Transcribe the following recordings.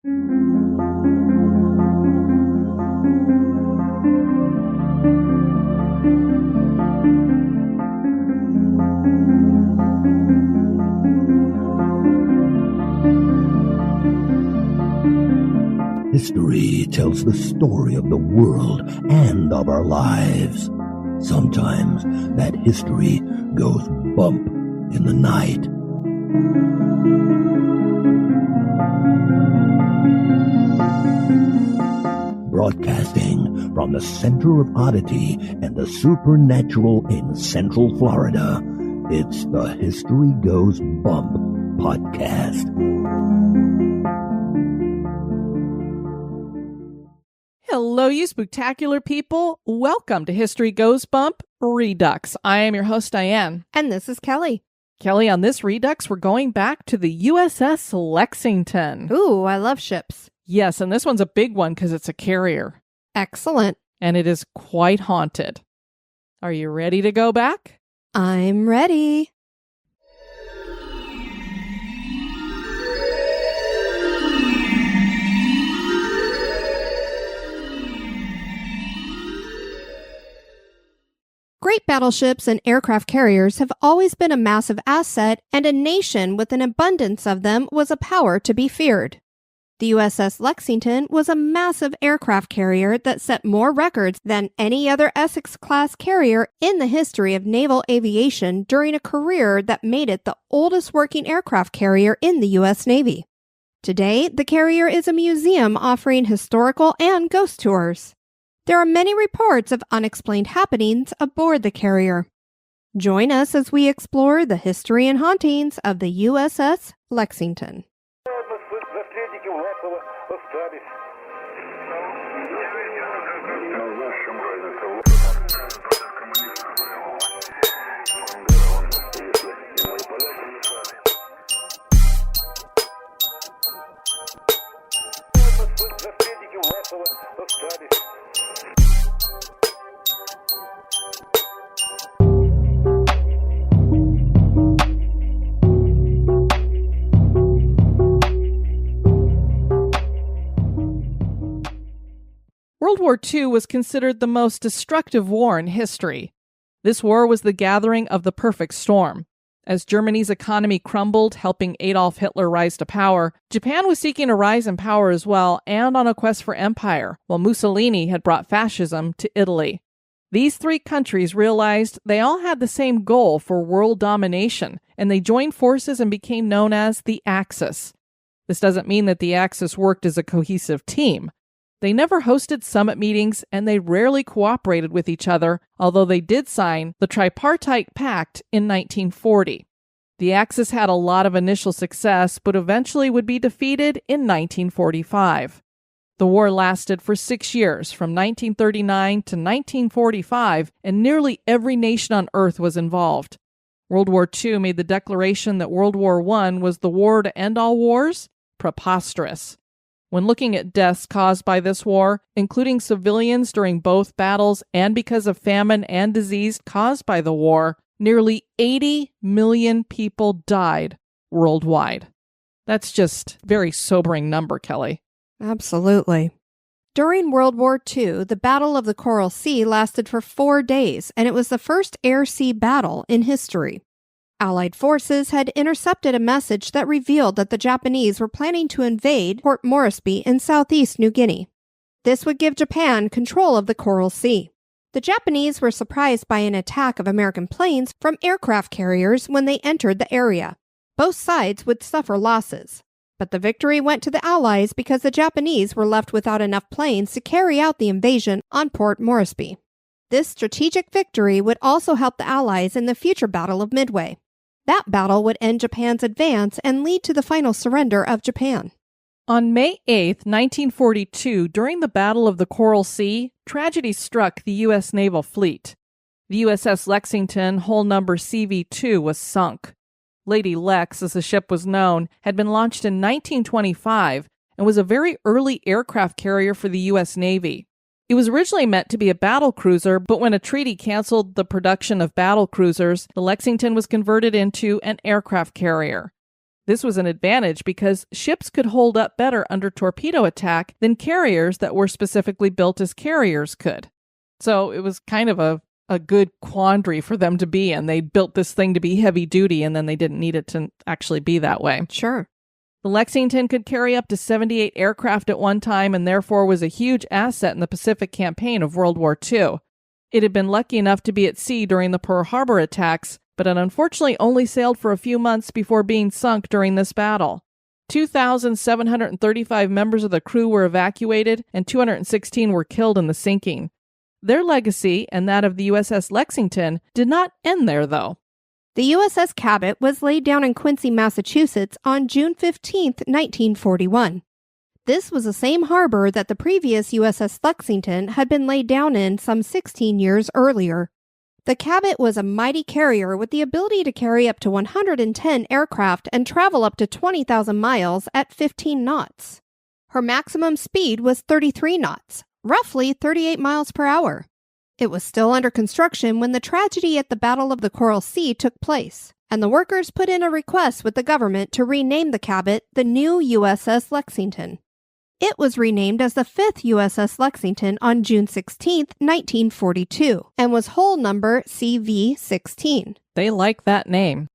History tells the story of the world and of our lives. Sometimes that history goes bump in the night. Broadcasting from the center of oddity and the supernatural in Central Florida, it's the History Goes Bump podcast. Hello, you spectacular people. Welcome to History Goes Bump Redux. I am your host, Diane. And this is Kelly. Kelly, on this Redux, we're going back to the USS Lexington. Ooh, I love ships. Yes, and this one's a big one because it's a carrier. Excellent. And it is quite haunted. Are you ready to go back? I'm ready. Great battleships and aircraft carriers have always been a massive asset, and a nation with an abundance of them was a power to be feared. The USS Lexington was a massive aircraft carrier that set more records than any other Essex Class carrier in the history of naval aviation during a career that made it the oldest working aircraft carrier in the U.S. Navy. Today, the carrier is a museum offering historical and ghost tours. There are many reports of unexplained happenings aboard the carrier. Join us as we explore the history and hauntings of the USS Lexington. World War II was considered the most destructive war in history. This war was the gathering of the perfect storm. As Germany's economy crumbled, helping Adolf Hitler rise to power, Japan was seeking a rise in power as well and on a quest for empire, while Mussolini had brought fascism to Italy. These three countries realized they all had the same goal for world domination, and they joined forces and became known as the Axis. This doesn't mean that the Axis worked as a cohesive team. They never hosted summit meetings, and they rarely cooperated with each other, although they did sign the Tripartite Pact in 1940. The Axis had a lot of initial success, but eventually would be defeated in 1945. The war lasted for 6 years, from 1939 to 1945, and nearly every nation on Earth was involved. World War II made the declaration that World War I was the war to end all wars preposterous. When looking at deaths caused by this war, including civilians during both battles and because of famine and disease caused by the war, nearly 80 million people died worldwide. That's just a very sobering number, Kelly. Absolutely. During World War II, the Battle of the Coral Sea lasted for 4 days, and it was the first air-sea battle in history. Allied forces had intercepted a message that revealed that the Japanese were planning to invade Port Moresby in southeast New Guinea. This would give Japan control of the Coral Sea. The Japanese were surprised by an attack of American planes from aircraft carriers when they entered the area. Both sides would suffer losses, but the victory went to the Allies because the Japanese were left without enough planes to carry out the invasion on Port Moresby. This strategic victory would also help the Allies in the future Battle of Midway. That battle would end Japan's advance and lead to the final surrender of Japan. On May 8, 1942, during the Battle of the Coral Sea, tragedy struck the U.S. naval fleet. The USS Lexington, hull number CV-2, was sunk. Lady Lex, as the ship was known, had been launched in 1925 and was a very early aircraft carrier for the U.S. Navy. It was originally meant to be a battle cruiser, but when a treaty canceled the production of battle cruisers, the Lexington was converted into an aircraft carrier. This was an advantage because ships could hold up better under torpedo attack than carriers that were specifically built as carriers could. So it was kind of a good quandary for them to be in. They built this thing to be heavy duty, and then they didn't need it to actually be that way. Sure. The Lexington could carry up to 78 aircraft at one time and therefore was a huge asset in the Pacific campaign of World War II. It had been lucky enough to be at sea during the Pearl Harbor attacks, but it unfortunately only sailed for a few months before being sunk during this battle. 2,735 members of the crew were evacuated, and 216 were killed in the sinking. Their legacy, and that of the USS Lexington, did not end there, though. The USS Cabot was laid down in Quincy, Massachusetts on June 15, 1941. This was the same harbor that the previous USS Lexington had been laid down in some 16 years earlier. The Cabot was a mighty carrier with the ability to carry up to 110 aircraft and travel up to 20,000 miles at 15 knots. Her maximum speed was 33 knots, roughly 38 miles per hour. It was still under construction when the tragedy at the Battle of the Coral Sea took place, and the workers put in a request with the government to rename the Cabot the new USS Lexington. It was renamed as the 5th USS Lexington on June 16, 1942, and was hull number CV-16. They like that name.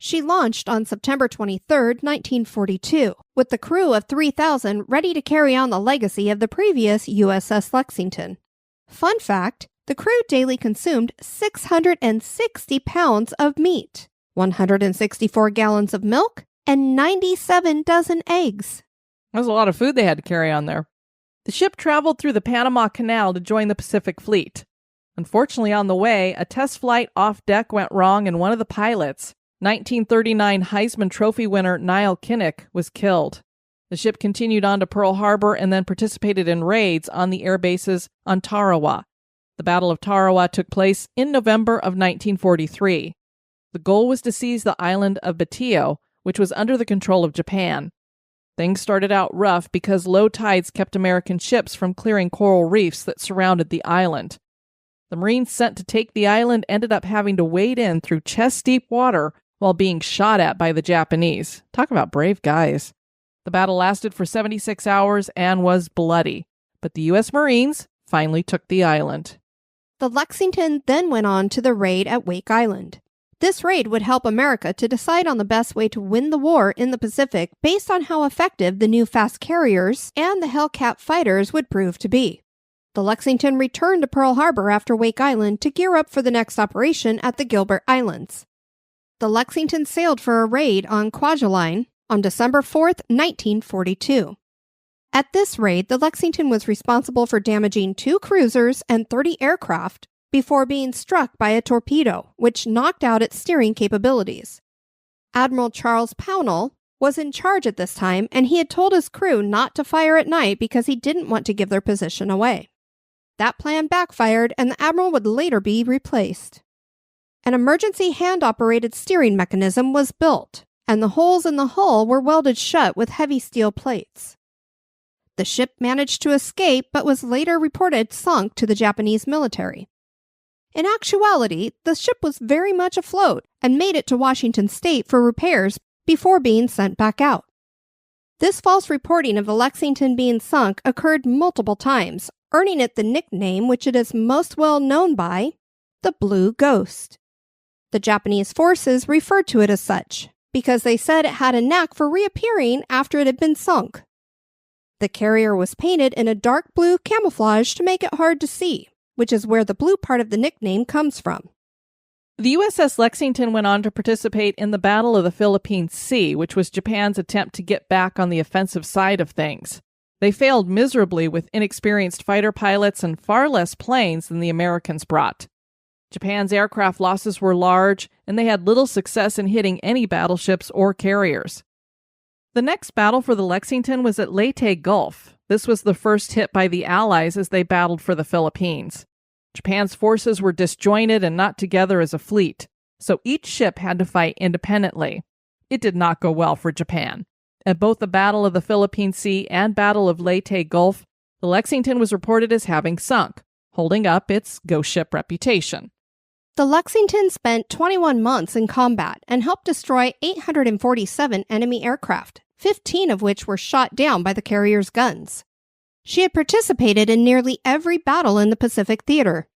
She launched on September 23, 1942, with the crew of 3,000 ready to carry on the legacy of the previous USS Lexington. Fun fact, the crew daily consumed 660 pounds of meat, 164 gallons of milk, and 97 dozen eggs. There's a lot of food they had to carry on there. The ship traveled through the Panama Canal to join the Pacific Fleet. Unfortunately, on the way, a test flight off deck went wrong and one of the pilots, 1939 Heisman Trophy winner Niall Kinnock, was killed. The ship continued on to Pearl Harbor and then participated in raids on the air bases on Tarawa. The Battle of Tarawa took place in November of 1943. The goal was to seize the island of Batio, which was under the control of Japan. Things started out rough because low tides kept American ships from clearing coral reefs that surrounded the island. The Marines sent to take the island ended up having to wade in through chest-deep water while being shot at by the Japanese. Talk about brave guys. The battle lasted for 76 hours and was bloody, but the U.S. Marines finally took the island. The Lexington then went on to the raid at Wake Island. This raid would help America to decide on the best way to win the war in the Pacific based on how effective the new fast carriers and the Hellcat fighters would prove to be. The Lexington returned to Pearl Harbor after Wake Island to gear up for the next operation at the Gilbert Islands. The Lexington sailed for a raid on Kwajalein on December 4, 1942. At this raid, the Lexington was responsible for damaging 2 cruisers and 30 aircraft before being struck by a torpedo, which knocked out its steering capabilities. Admiral Charles Pownall was in charge at this time, and he had told his crew not to fire at night because he didn't want to give their position away. That plan backfired, and the admiral would later be replaced. An emergency hand-operated steering mechanism was built, and the holes in the hull were welded shut with heavy steel plates. The ship managed to escape, but was later reported sunk to the Japanese military. In actuality, the ship was very much afloat and made it to Washington State for repairs before being sent back out. This false reporting of the Lexington being sunk occurred multiple times, earning it the nickname which it is most well known by, the Blue Ghost. The Japanese forces referred to it as such, because they said it had a knack for reappearing after it had been sunk. The carrier was painted in a dark blue camouflage to make it hard to see, which is where the blue part of the nickname comes from. The USS Lexington went on to participate in the Battle of the Philippine Sea, which was Japan's attempt to get back on the offensive side of things. They failed miserably with inexperienced fighter pilots and far less planes than the Americans brought. Japan's aircraft losses were large, and they had little success in hitting any battleships or carriers. The next battle for the Lexington was at Leyte Gulf. This was the first hit by the Allies as they battled for the Philippines. Japan's forces were disjointed and not together as a fleet, so each ship had to fight independently. It did not go well for Japan. At both the Battle of the Philippine Sea and Battle of Leyte Gulf, the Lexington was reported as having sunk, holding up its ghost ship reputation. The Lexington spent 21 months in combat and helped destroy 847 enemy aircraft, 15 of which were shot down by the carrier's guns. She had participated in nearly every battle in the Pacific Theater.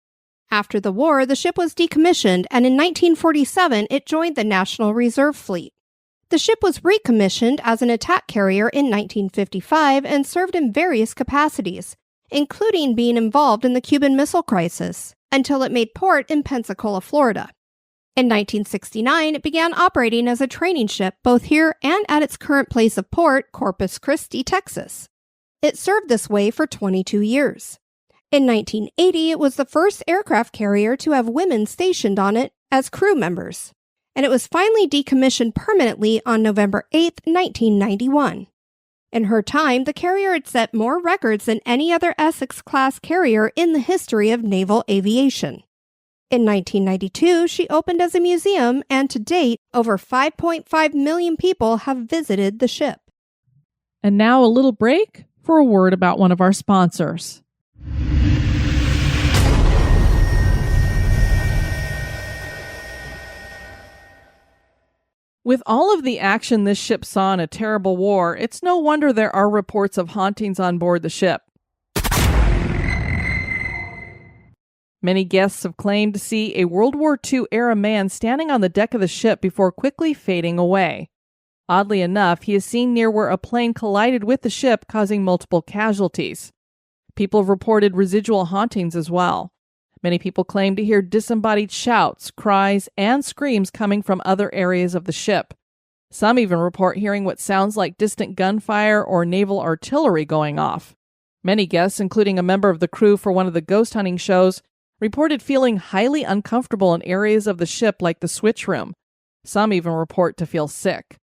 After the war, the ship was decommissioned, and in 1947 it joined the National Reserve Fleet. The ship was recommissioned as an attack carrier in 1955 and served in various capacities, including being involved in the Cuban Missile Crisis, until it made port in Pensacola, Florida. In 1969, it began operating as a training ship both here and at its current place of port, Corpus Christi, Texas. It served this way for 22 years. In 1980, it was the first aircraft carrier to have women stationed on it as crew members, and it was finally decommissioned permanently on November 8, 1991. In her time, the carrier had set more records than any other Essex Class carrier in the history of naval aviation. In 1992, she opened as a museum, and to date, over 5.5 million people have visited the ship. And now a little break for a word about one of our sponsors. With all of the action this ship saw in a terrible war, it's no wonder there are reports of hauntings on board the ship. Many guests have claimed to see a World War II-era man standing on the deck of the ship before quickly fading away. Oddly enough, he is seen near where a plane collided with the ship, causing multiple casualties. People have reported residual hauntings as well. Many people claim to hear disembodied shouts, cries, and screams coming from other areas of the ship. Some even report hearing what sounds like distant gunfire or naval artillery going off. Many guests, including a member of the crew for one of the ghost hunting shows, reported feeling highly uncomfortable in areas of the ship like the switch room. Some even report to feel sick.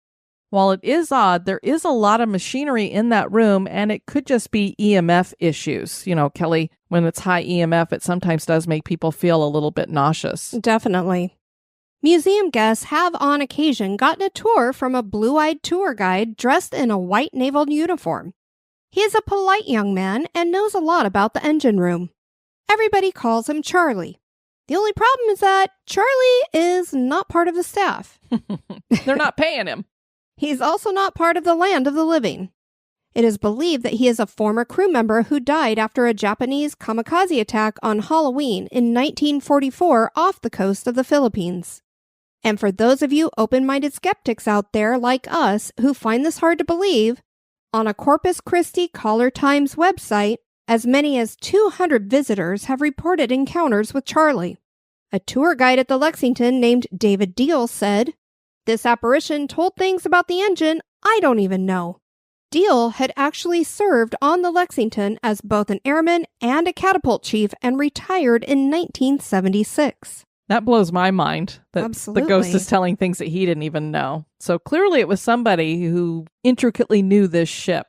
While it is odd, there is a lot of machinery in that room, and it could just be EMF issues. You know, Kelly, when it's high EMF, it sometimes does make people feel a little bit nauseous. Definitely. Museum guests have on occasion gotten a tour from a blue-eyed tour guide dressed in a white naval uniform. He is a polite young man and knows a lot about the engine room. Everybody calls him Charlie. The only problem is that Charlie is not part of the staff. They're not paying him. He's also not part of the land of the living. It is believed that he is a former crew member who died after a Japanese kamikaze attack on Halloween in 1944 off the coast of the Philippines. And for those of you open-minded skeptics out there like us who find this hard to believe, on a Corpus Christi Caller Times website, as many as 200 visitors have reported encounters with Charlie. A tour guide at the Lexington named David Deal said, "This apparition told things about the engine I don't even know." Deal had actually served on the Lexington as both an airman and a catapult chief and retired in 1976. That blows my mind that Absolutely. The ghost is telling things that he didn't even know. So clearly it was somebody who intricately knew this ship.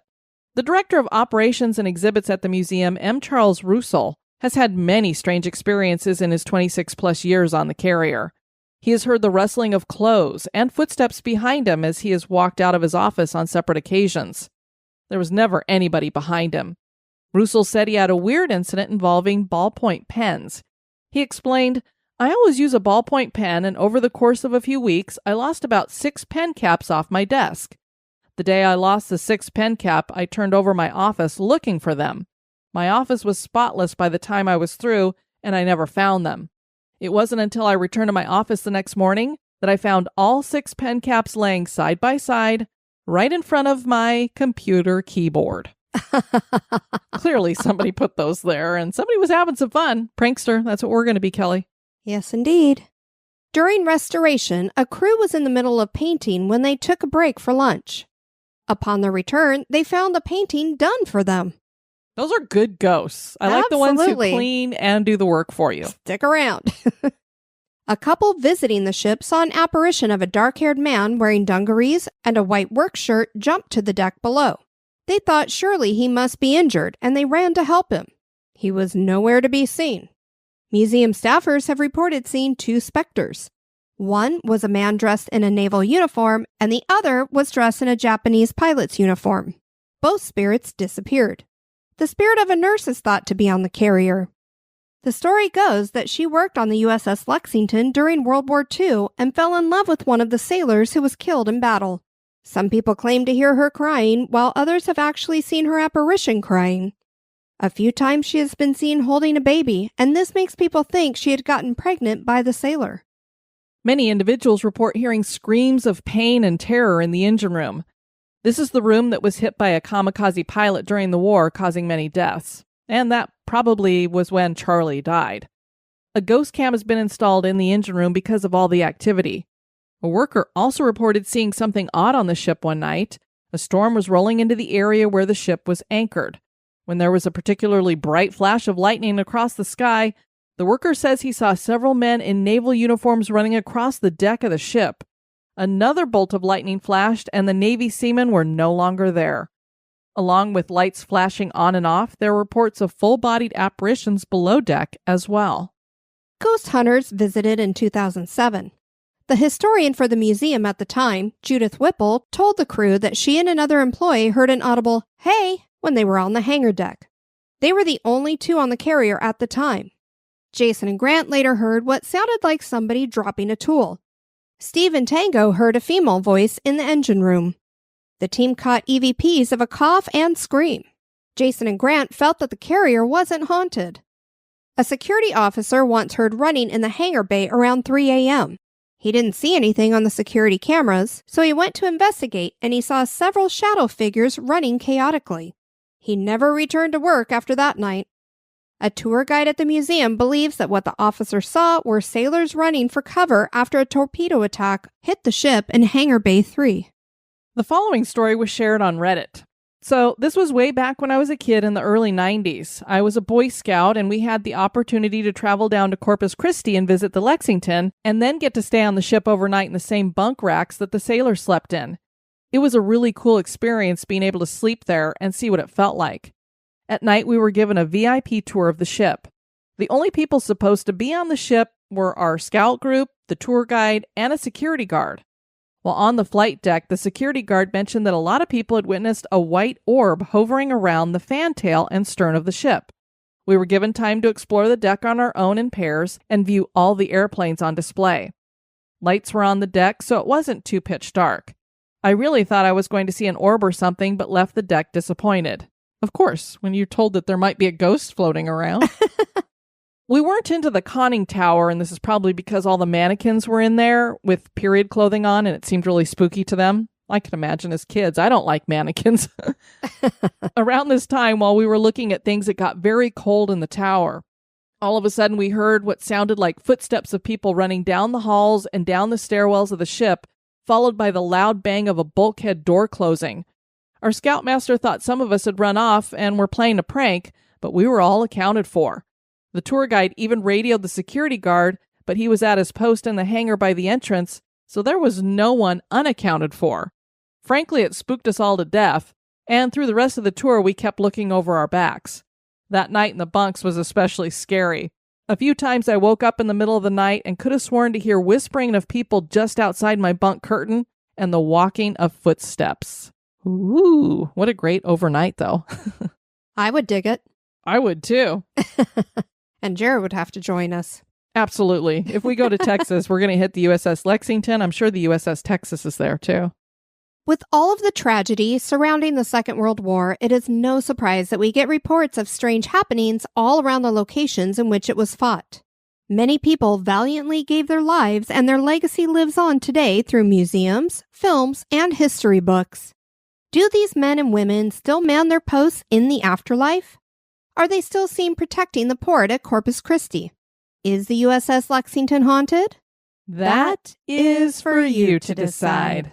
The director of operations and exhibits at the museum, M. Charles Russell, has had many strange experiences in his 26-plus years on the carrier. He has heard the rustling of clothes and footsteps behind him as he has walked out of his office on separate occasions. There was never anybody behind him. Russell said he had a weird incident involving ballpoint pens. He explained, "I always use a ballpoint pen, and over the course of a few weeks, I lost about 6 pen caps off my desk. The day I lost the 6th pen cap, I turned over my office looking for them. My office was spotless by the time I was through, and I never found them. It wasn't until I returned to my office the next morning that I found all 6 pen caps laying side by side, right in front of my computer keyboard." Clearly somebody put those there, and somebody was having some fun. Prankster, that's what we're going to be, Kelly. Yes, indeed. During restoration, a crew was in the middle of painting when they took a break for lunch. Upon their return, they found the painting done for them. Those are good ghosts. I like the ones who Absolutely. clean and do the work for you. Stick around. A couple visiting the ship saw an apparition of a dark-haired man wearing dungarees and a white work shirt jump to the deck below. They thought surely he must be injured, and they ran to help him. He was nowhere to be seen. Museum staffers have reported seeing 2 specters. One was a man dressed in a naval uniform, and the other was dressed in a Japanese pilot's uniform. Both spirits disappeared. The spirit of a nurse is thought to be on the carrier. The story goes that she worked on the USS Lexington during World War II and fell in love with one of the sailors who was killed in battle. Some people claim to hear her crying, while others have actually seen her apparition crying. A few times she has been seen holding a baby, and this makes people think she had gotten pregnant by the sailor. Many individuals report hearing screams of pain and terror in the engine room. This is the room that was hit by a kamikaze pilot during the war, causing many deaths. And that probably was when Charlie died. A ghost cam has been installed in the engine room because of all the activity. A worker also reported seeing something odd on the ship one night. A storm was rolling into the area where the ship was anchored. When there was a particularly bright flash of lightning across the sky, the worker says he saw several men in naval uniforms running across the deck of the ship. Another bolt of lightning flashed, and the Navy seamen were no longer there. Along with lights flashing on and off, there were reports of full-bodied apparitions below deck as well. Ghost hunters visited in 2007. The historian for the museum at the time, Judith Whipple, told the crew that she and another employee heard an audible, "Hey," when they were on the hangar deck. They were the only two on the carrier at the time. Jason and Grant later heard what sounded like somebody dropping a tool. Steve and Tango heard a female voice in the engine room. The team caught EVPs of a cough and scream. Jason and Grant felt that the carrier wasn't haunted. A security officer once heard running in the hangar bay around 3 a.m. He didn't see anything on the security cameras, so he went to investigate and he saw several shadow figures running chaotically. He never returned to work after that night. A tour guide at the museum believes that what the officer saw were sailors running for cover after a torpedo attack hit the ship in Hangar Bay 3. The following story was shared on Reddit. So this was way back when I was a kid in the early 90s. I was a Boy Scout and we had the opportunity to travel down to Corpus Christi and visit the Lexington and then get to stay on the ship overnight in the same bunk racks that the sailors slept in. It was a really cool experience being able to sleep there and see what it felt like. At night, we were given a VIP tour of the ship. The only people supposed to be on the ship were our scout group, the tour guide, and a security guard. While on the flight deck, the security guard mentioned that a lot of people had witnessed a white orb hovering around the fantail and stern of the ship. We were given time to explore the deck on our own in pairs and view all the airplanes on display. Lights were on the deck, so it wasn't too pitch dark. I really thought I was going to see an orb or something, but left the deck disappointed. Of course, when you're told that there might be a ghost floating around. We weren't into the conning tower, and this is probably because all the mannequins were in there with period clothing on, and it seemed really spooky to them. I can imagine as kids, I don't like mannequins. Around this time, while we were looking at things, it got very cold in the tower. All of a sudden, we heard what sounded like footsteps of people running down the halls and down the stairwells of the ship, followed by the loud bang of a bulkhead door closing. Our scoutmaster thought some of us had run off and were playing a prank, but we were all accounted for. The tour guide even radioed the security guard, but he was at his post in the hangar by the entrance, so there was no one unaccounted for. Frankly, it spooked us all to death, and through the rest of the tour, we kept looking over our backs. That night in the bunks was especially scary. A few times I woke up in the middle of the night and could have sworn to hear whispering of people just outside my bunk curtain and the walking of footsteps. Ooh, what a great overnight, though. I would dig it. I would, too. And Jared would have to join us. Absolutely. If we go to Texas, we're going to hit the USS Lexington. I'm sure the USS Texas is there, too. With all of the tragedy surrounding the Second World War, it is no surprise that we get reports of strange happenings all around the locations in which it was fought. Many people valiantly gave their lives, and their legacy lives on today through museums, films, and history books. Do these men and women still man their posts in the afterlife? Are they still seen protecting the port at Corpus Christi? Is the USS Lexington haunted? That is for you to decide.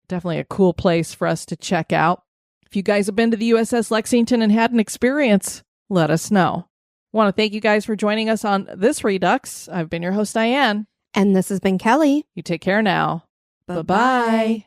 Definitely a cool place for us to check out. If you guys have been to the USS Lexington and had an experience, let us know. I want to thank you guys for joining us on this Redux. I've been your host, Diane. And this has been Kelly. You take care now. Bye-bye.